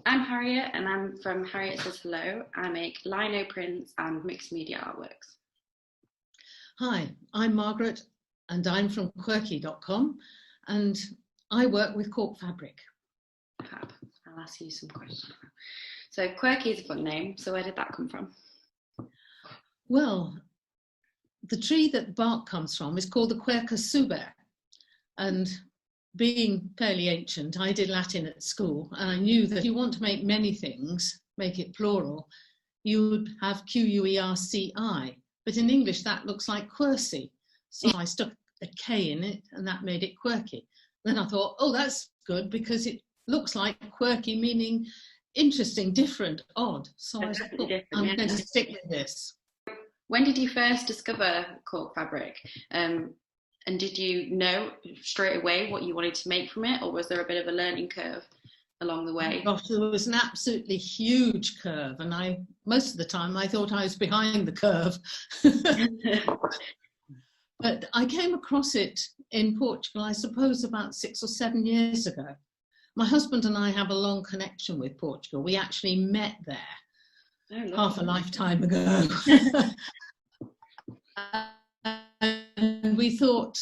I'm Harriette and I'm from Harriette Says Hello. I make lino prints and mixed media artworks. Hi, I'm Margaret and I'm from Quercki.com and I work with cork fabric. Fab. I'll ask you some questions. So Quercki is a fun name, so where did that come from? Well, the tree that the bark comes from is called the Quercus, and being fairly ancient, I did Latin at school, and I knew that if you want to make many things, make it plural, you would have Querci, but in English that looks like Quercy, so I stuck a K in it and that made it Quercki. Then I thought, oh, that's good because it looks like quirky, meaning interesting, different, odd, so I thought, I'm going to stick with this. When did you first discover cork fabric? And did you know straight away what you wanted to make from it, or was there a bit of a learning curve along the way? Gosh, there was an absolutely huge curve, and most of the time I thought I was behind the curve. But I came across it in Portugal, I suppose about 6 or 7 years ago. My husband and I have a long connection with Portugal. We actually met there half a lifetime ago. And we thought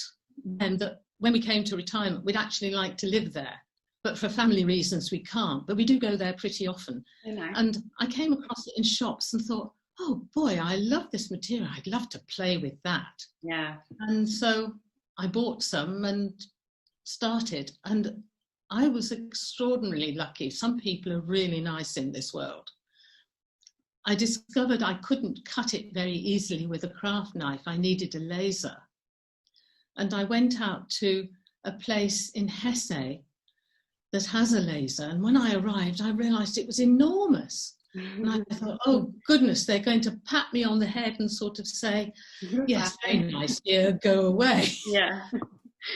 then that when we came to retirement, we'd actually like to live there. But for family reasons, we can't. But we do go there pretty often. And I came across it in shops and thought, oh boy, I love this material. I'd love to play with that. Yeah. And so I bought some and started. And I was extraordinarily lucky. Some people are really nice in this world. I discovered I couldn't cut it very easily with a craft knife. I needed a laser. And I went out to a place in Hesse that has a laser. And when I arrived, I realized it was enormous. And I thought, oh goodness, they're going to pat me on the head and sort of say, yes, very nice, dear, go away. Yeah.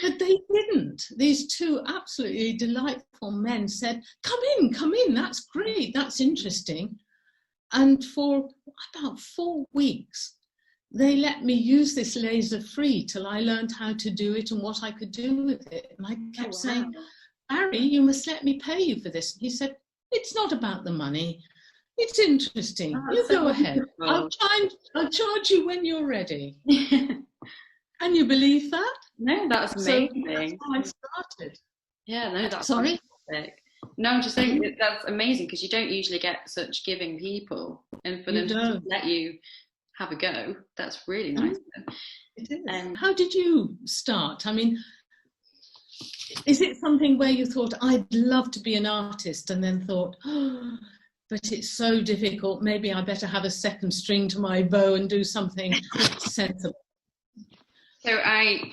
But they didn't. These two absolutely delightful men said, come in, that's great, that's interesting. And for about 4 weeks, they let me use this laser free till I learned how to do it and what I could do with it. And I kept saying, Barry, you must let me pay you for this. And he said, it's not about the money. It's interesting. You go ahead. I'll charge you when you're ready. Can you believe that? No, that's amazing. So that's how I started. Yeah, no, that's Sorry? fantastic. No, I'm just saying that's amazing because you don't usually get such giving people, and for them to let you have a go, that's really nice. It is. How did you start? I mean, is it something where you thought, I'd love to be an artist, and then thought, oh, but it's so difficult, maybe I better have a second string to my bow and do something sensible? So I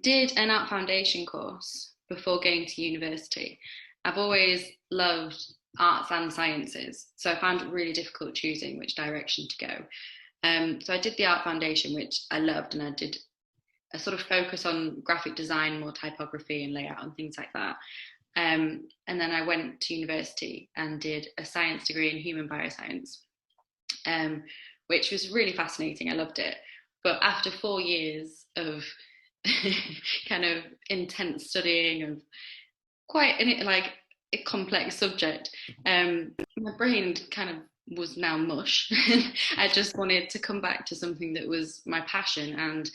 did an art foundation course before going to university. I've always loved arts and sciences, so I found it really difficult choosing which direction to go. So I did the art foundation, which I loved, and I did a sort of focus on graphic design, more typography and layout and things like that. And then I went to university and did a science degree in human bioscience, which was really fascinating. I loved it. But after 4 years of kind of intense studying of quite a complex subject, my brain kind of was now mush. I just wanted to come back to something that was my passion, and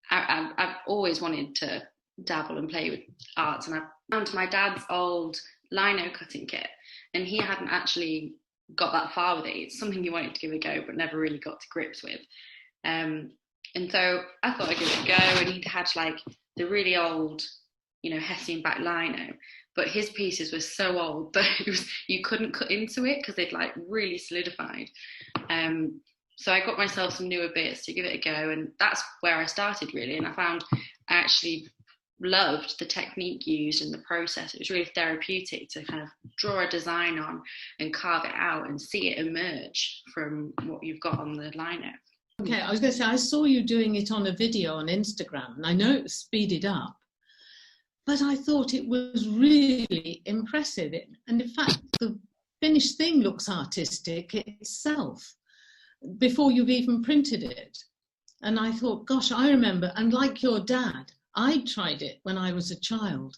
I've always wanted to dabble and play with art. And I found my dad's old lino cutting kit, and he hadn't actually got that far with it. It's something he wanted to give a go but never really got to grips with. And so I thought I'd give it a go, and he'd had like the really old, Hessian back lino, but his pieces were so old that you couldn't cut into it because they'd like really solidified. So I got myself some newer bits to give it a go, and that's where I started really. And I found I actually loved the technique used and the process. It was really therapeutic to kind of draw a design on and carve it out and see it emerge from what you've got on the lino. Okay, I was going to say, I saw you doing it on a video on Instagram, and I know it was speeded up, but I thought it was really impressive. And in fact, the finished thing looks artistic itself before you've even printed it. And I thought, gosh, I remember, and like your dad, I tried it when I was a child.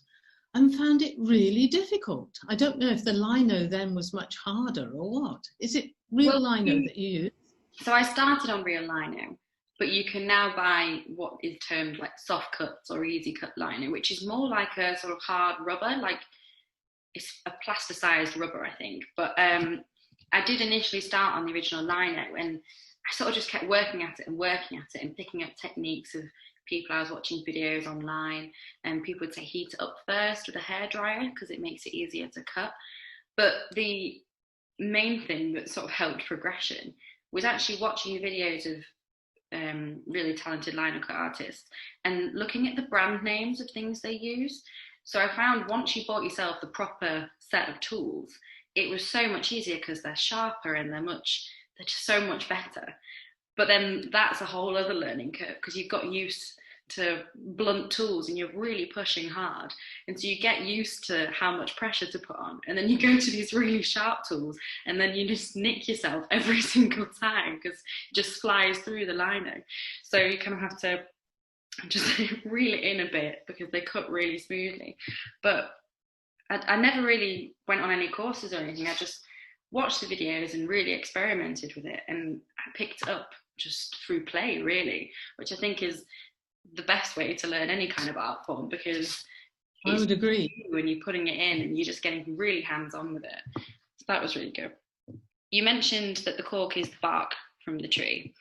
and found it really difficult. I don't know if the lino then was much harder or what. Is it real lino that you use? So I started on real lino, but you can now buy what is termed like soft cuts or easy cut lino, which is more like a sort of hard rubber, like it's a plasticized rubber, I think. But I did initially start on the original lino, and I sort of just kept working at it and picking up techniques of people I was watching videos online, and people would say heat it up first with a hairdryer because it makes it easier to cut. But the main thing that sort of helped progression was actually watching videos of really talented lino cut artists and looking at the brand names of things they use. So I found once you bought yourself the proper set of tools, it was so much easier because they're sharper and they're just so much better. But then that's a whole other learning curve because you've got used to blunt tools and you're really pushing hard. And so you get used to how much pressure to put on. And then you go to these really sharp tools and then you just nick yourself every single time because it just flies through the lino. So you kind of have to just reel it in a bit because they cut really smoothly. But I never really went on any courses or anything. I just watched the videos and really experimented with it. And I picked it up just through play, really, which I think is the best way to learn any kind of art form because I would agree. when you're putting it in and you're just getting really hands-on with it. So that was really good. You mentioned that the cork is the bark from the tree.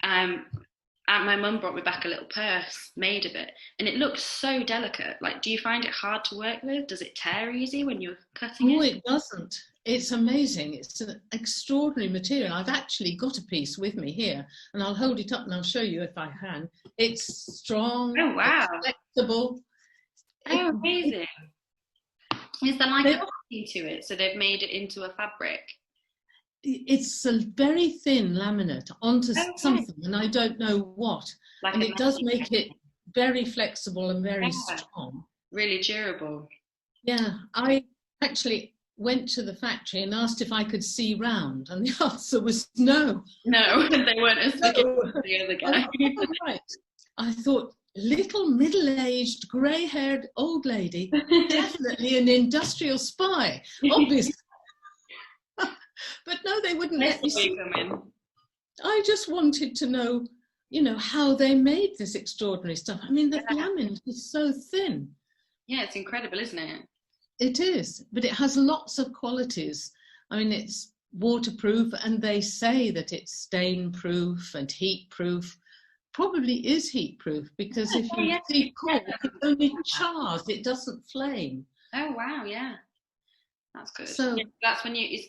My mum brought me back a little purse made of it, and it looks so delicate. Like, do you find it hard to work with? Does it tear easy when you're cutting it? Oh, it doesn't. It's amazing. It's an extraordinary material. I've actually got a piece with me here, and I'll hold it up and I'll show you if I can. It's strong. Oh, wow. It's flexible. Oh, amazing. Is there like a body to it? So they've made it into a fabric? It's a very thin laminate onto something, and I don't know what. Like, and it does make it very flexible and very strong. Really durable. Yeah, I actually went to the factory and asked if I could see round, and the answer was no. No, they weren't as big as the other guy. Right. I thought, little middle-aged, grey-haired old lady, definitely an industrial spy, obviously. But no, they wouldn't let me see. I just wanted to know, how they made this extraordinary stuff. I mean, the laminate is so thin. Yeah, it's incredible, isn't it? It is, but it has lots of qualities. I mean, it's waterproof, and they say that it's stain-proof and heat-proof. Probably is heat-proof because if you see cork, it only chars, it doesn't flame. Oh, wow, yeah. That's good. So that's when you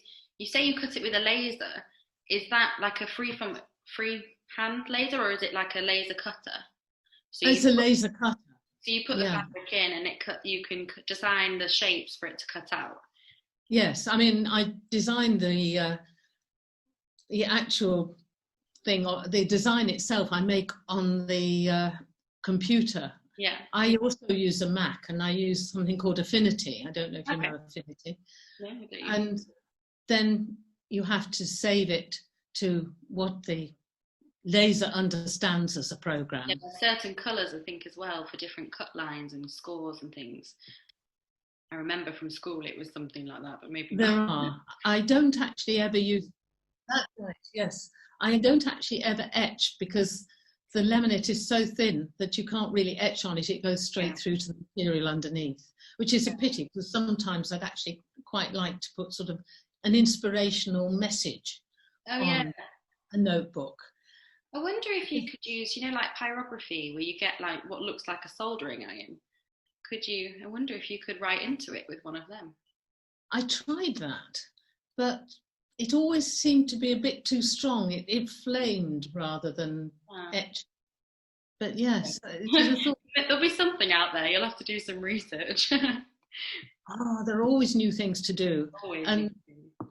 say you cut it with a laser. Is that like a freehand laser, or is it like a laser cutter? So it's a laser cutter. So you put the fabric in, and you can design the shapes for it to cut out. Yes, I mean, I designed the actual thing, or the design itself. I make on the computer. Yeah. I also use a Mac, and I use something called Affinity. I don't know if you know Affinity. Yeah, I do. And then you have to save it to what the laser understands as a program. Yeah, there are certain colours, I think, as well, for different cut lines and scores and things. I remember from school it was something like that, but maybe there are. I don't actually ever use. That's right. Yes, I don't actually ever etch because the laminate is so thin that you can't really etch on it. It goes straight through to the material underneath, which is a pity because sometimes I'd actually quite like to put sort of an inspirational message on a notebook. I wonder if you could use, like pyrography, where you get like what looks like a soldering iron. I wonder if you could write into it with one of them. I tried that, but it always seemed to be a bit too strong. It flamed rather than etched. But yes. There'll be something out there. You'll have to do some research. There are always new things to do. And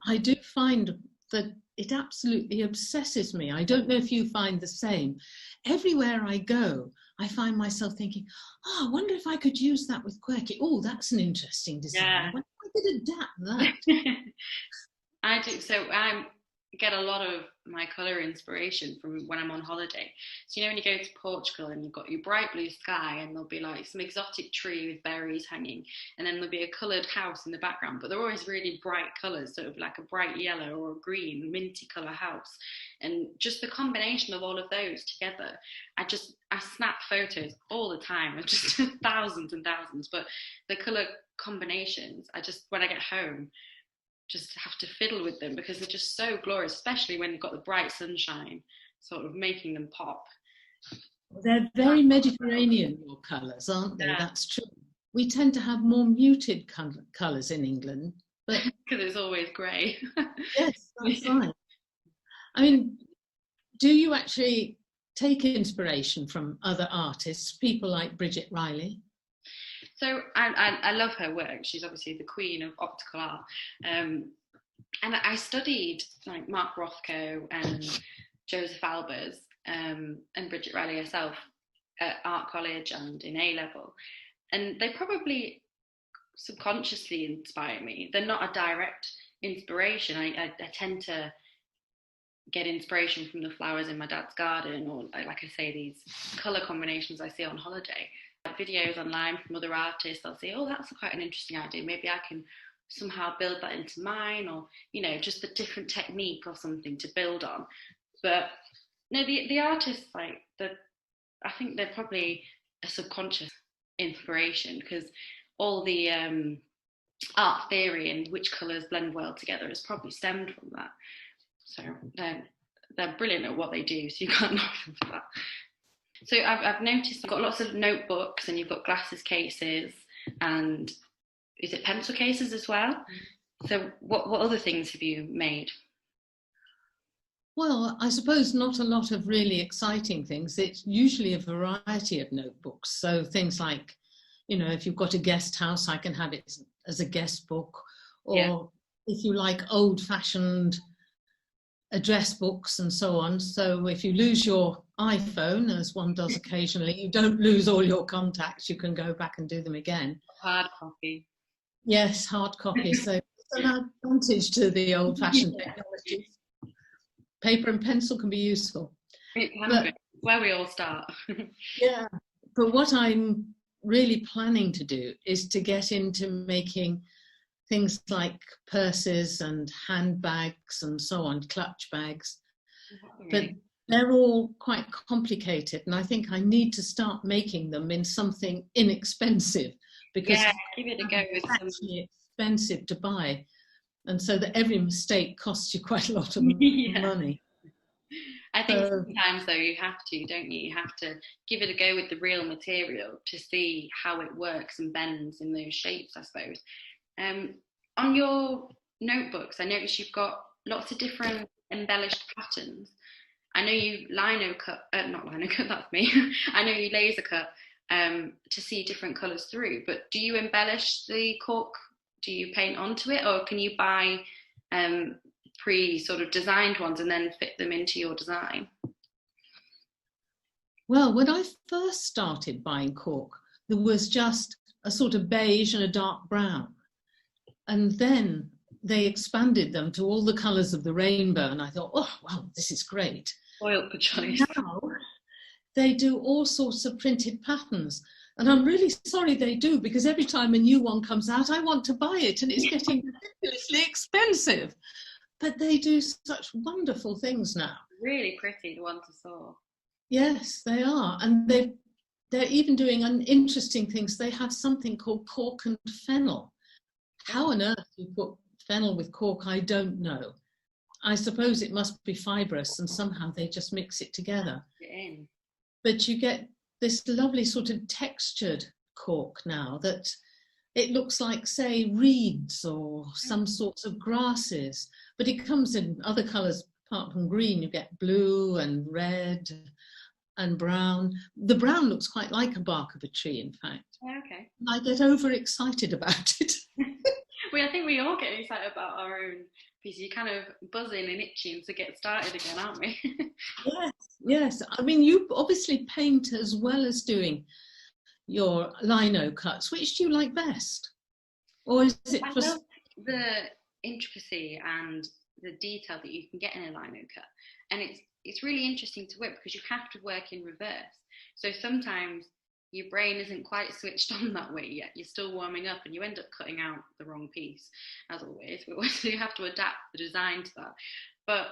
I do find that it absolutely obsesses me. I don't know if you find the same. Everywhere I go, I find myself thinking, I wonder if I could use that with Quercki. Oh, that's an interesting design. I wonder if I could adapt that. I do. So get a lot of my colour inspiration from when I'm on holiday. So, you know, when you go to Portugal and you've got your bright blue sky and there'll be like some exotic tree with berries hanging, and then there'll be a coloured house in the background, but they're always really bright colours, so it'll be like a bright yellow or a green, minty colour house. And just the combination of all of those together, I snap photos all the time of just thousands and thousands, but the colour combinations, when I get home, just have to fiddle with them because they're just so glorious, especially when you've got the bright sunshine sort of making them pop. They're very Mediterranean, your colours, aren't they? Yeah. That's true. We tend to have more muted colours in England, but because it's always grey. yes, that's right. I mean, do you actually take inspiration from other artists, people like Bridget Riley? So I love her work. She's obviously the queen of optical art. And I studied like Mark Rothko and Joseph Albers and Bridget Riley herself at art college and in A-level. And they probably subconsciously inspire me. They're not a direct inspiration. I tend to get inspiration from the flowers in my dad's garden, or like I say, these colour combinations I see on holiday. Videos online from other artists, I'll say, oh, that's quite an interesting idea, maybe I can somehow build that into mine, or, you know, just a different technique or something to build on. But no, the artists, like, I think they're probably a subconscious inspiration, because all the art theory and which colours blend well together has probably stemmed from that. So they're brilliant at what they do, so you can't knock them for that. So I've noticed you've got lots of notebooks and you've got glasses cases, and is it pencil cases as well? So what other things have you made? Well, I suppose not a lot of really exciting things. It's usually a variety of notebooks. So things like, you know, if you've got a guest house, I can have it as a guest book. Or if you like old-fashioned address books and so on. So if you lose your iPhone, as one does occasionally, you don't lose all your contacts. You can go back and do them again. Hard copy. Yes, hard copy. So it's an advantage to the old-fashioned technology. Paper and pencil can be useful. It can be. Where we all start. Yeah, but what I'm really planning to do is to get into making things like purses and handbags and so on, clutch bags. But they're all quite complicated, and I think I need to start making them in something inexpensive, because give it a go. It's actually expensive to buy, and so that every mistake costs you quite a lot of money. I think sometimes though you have to, don't you? You have to give it a go with the real material to see how it works and bends in those shapes, I suppose. On your notebooks, I noticed you've got lots of different embellished patterns. I know you lino cut, not lino cut, that's me. I know you laser cut to see different colours through, but do you embellish the cork? Do you paint onto it, or can you buy sort of designed ones and then fit them into your design? Well, when I first started buying cork, there was just a sort of beige and a dark brown. And then they expanded them to all the colours of the rainbow. And I thought, oh, wow, this is great. Spoiled for choice. Now they do all sorts of printed patterns. And I'm really sorry they do, because every time a new one comes out, I want to buy it, and it's getting ridiculously expensive. But they do such wonderful things now. Really pretty, the ones I saw. Yes, they are. And they're even doing interesting things. They have something called cork and fennel. How on earth you put fennel with cork, I don't know. I suppose it must be fibrous, and somehow they just mix it together. But you get this lovely sort of textured cork now that it looks like, say, reeds or some sorts of grasses, but it comes in other colours apart from green. You get blue and red and brown. The brown looks quite like a bark of a tree, in fact. Okay. I get overexcited about it. I think we all get excited about our own piece. You're kind of buzzing and itching to get started again, aren't we? Yes. I mean, you obviously paint as well as doing your lino cuts. Which do you like best? Or is it I love the intricacy and the detail that you can get in a lino cut. And it's really interesting to work because you have to work in reverse. So sometimes your brain isn't quite switched on that way yet. You're still warming up and you end up cutting out the wrong piece, as always. So you have to adapt the design to that. But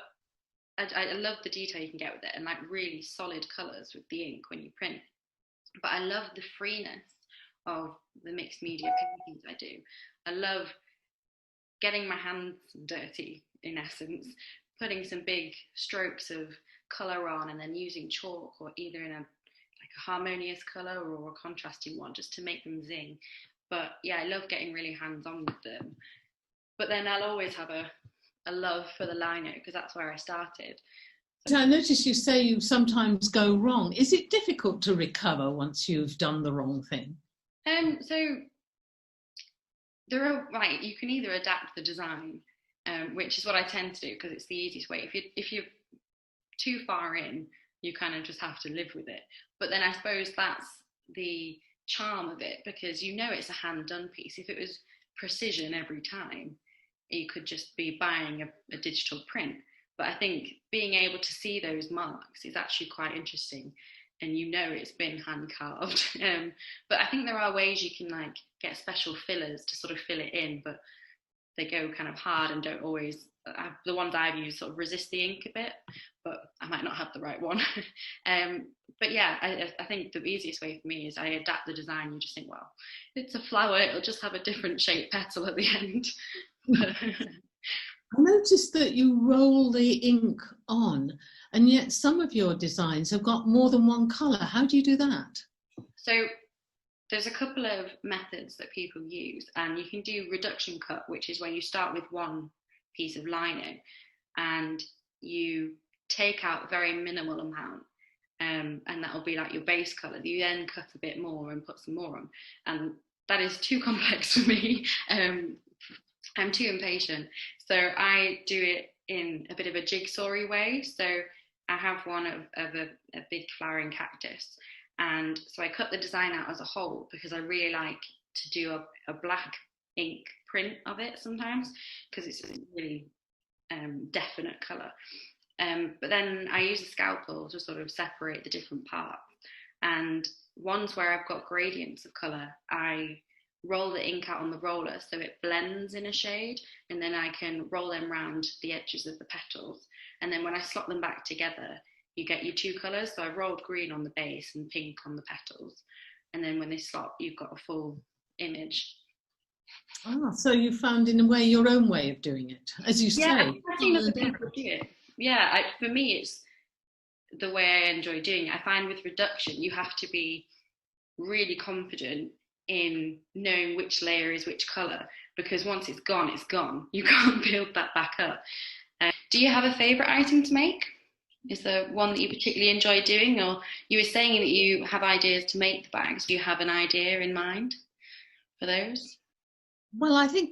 I love the detail you can get with it, and like really solid colours with the ink when you print. But I love the freeness of the mixed media paintings I do. I love getting my hands dirty, in essence, putting some big strokes of colour on and then using chalk, or either in a harmonious colour or a contrasting one, just to make them zing. But yeah, I love getting really hands-on with them. But then I'll always have a love for the lino because that's where I started. So I notice you say you sometimes go wrong. Is it difficult to recover once you've done the wrong thing? So there are, right, you can either adapt the design, which is what I tend to do because it's the easiest way. If you're too far in, you kind of just have to live with it. But then I suppose that's the charm of it, because you know it's a hand-done piece. If it was precision every time, you could just be buying a digital print. But I think being able to see those marks is actually quite interesting, and you know it's been hand carved. But I think there are ways you can like get special fillers to sort of fill it in, but they go kind of hard and don't always. The ones I've used sort of resist the ink a bit, but I might not have the right one. But yeah, I think the easiest way for me is I adapt the design. You just think, well, it's a flower, it'll just have a different shaped petal at the end. I noticed that you roll the ink on, and yet some of your designs have got more than one colour. How do you do that? So there's a couple of methods that people use, and you can do reduction cut, which is where you start with one piece of lino and you take out a very minimal amount, and that will be like your base colour. You then cut a bit more and put some more on, and that is too complex for me. I'm too impatient, so I do it in a bit of a jigsaw-y way. So I have one of a big flowering cactus, and so I cut the design out as a whole because I really like to do a black ink print of it sometimes because it's a really definite colour. But then I use a scalpel to sort of separate the different parts, and ones where I've got gradients of colour, I roll the ink out on the roller so it blends in a shade, and then I can roll them around the edges of the petals, and then when I slot them back together you get your two colours. So I've rolled green on the base and pink on the petals, and then when they slot you've got a full image. So you found in a way your own way of doing it, as you say. I've seen other people do it. Yeah, for me it's the way I enjoy doing it. I find with reduction you have to be really confident in knowing which layer is which colour, because once it's gone, it's gone. You can't build that back up. Do you have a favourite item to make? Is there one that you particularly enjoy doing? Or you were saying that you have ideas to make the bags. Do you have an idea in mind for those? Well, I think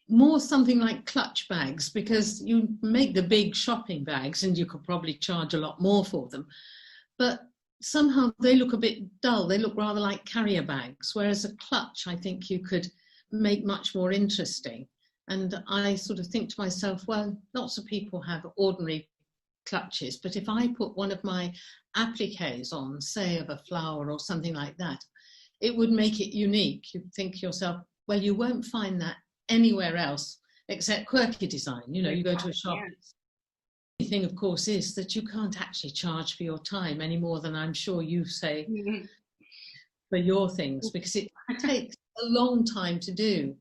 more something like clutch bags, because you make the big shopping bags and you could probably charge a lot more for them. But somehow they look a bit dull. They look rather like carrier bags, whereas a clutch I think you could make much more interesting. And I sort of think to myself, well, lots of people have ordinary clutches, but if I put one of my appliques on, say of a flower or something like that, it would make it unique. You'd think to yourself, well, you won't find that anywhere else except Quercki design. You know, you go to a shop. Yeah. The thing, of course, is that you can't actually charge for your time any more than I'm sure you say for your things, because it takes a long time to do.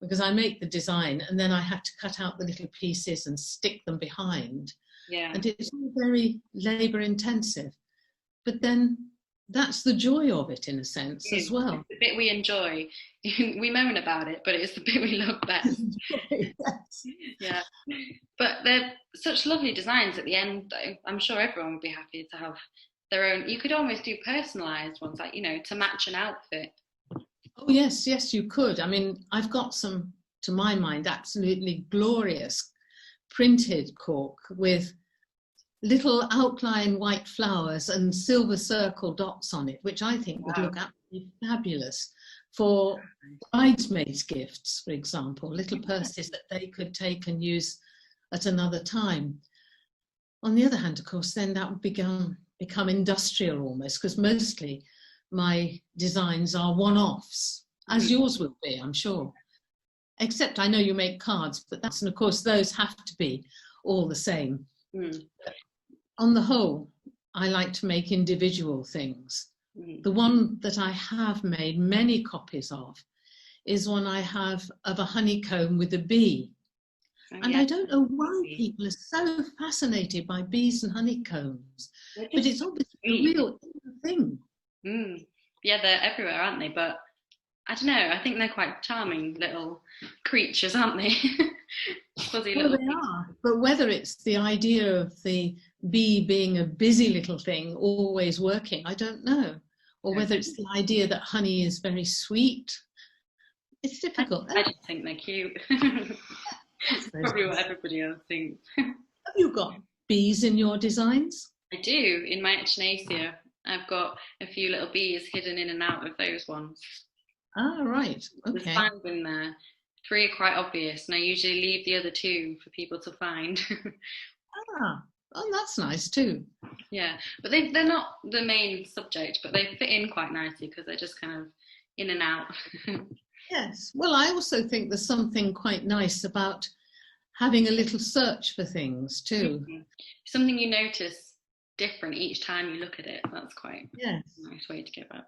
Because I make the design and then I have to cut out the little pieces and stick them behind. Yeah. And it's all very labour intensive. But then that's the joy of it in a sense as well. It's the bit we enjoy. We moan about it, but it's the bit we love best. Yes. Yeah. But they're such lovely designs at the end though. I'm sure everyone would be happy to have their own. You could almost do personalised ones, like, you know, to match an outfit. Oh yes, you could. I mean, I've got some, to my mind, absolutely glorious printed cork with little outline white flowers and silver circle dots on it, which I think would look absolutely fabulous for bridesmaids' gifts, for example, little purses that they could take and use at another time. On the other hand, of course, then that would become industrial almost, because mostly my designs are one-offs, as yours will be, I'm sure. Except I know you make cards, but and of course those have to be all the same. On the whole, I like to make individual things. The one that I have made many copies of is one I have of a honeycomb with a bee. And I don't know why people are so fascinated by bees and honeycombs, but it's obviously a real thing. Yeah, they're everywhere, aren't they? But I don't know, I think they're quite charming little creatures, aren't they? Fuzzy little they are. But whether it's the idea of the bee being a busy little thing, always working, I don't know. Or whether it's the idea that honey is very sweet. It's difficult. I just think they're cute. Probably what everybody else thinks. Have you got bees in your designs? I do. In my echinacea, I've got a few little bees hidden in and out of those ones. Ah, right. Okay. There's 5 in there. 3 are quite obvious, and I usually leave the other 2 for people to find. Oh, that's nice too. Yeah, but they're not the main subject, but they fit in quite nicely because they're just kind of in and out. Yes. Well, I also think there's something quite nice about having a little search for things too. Something you notice different each time you look at it. That's quite a nice way to go about.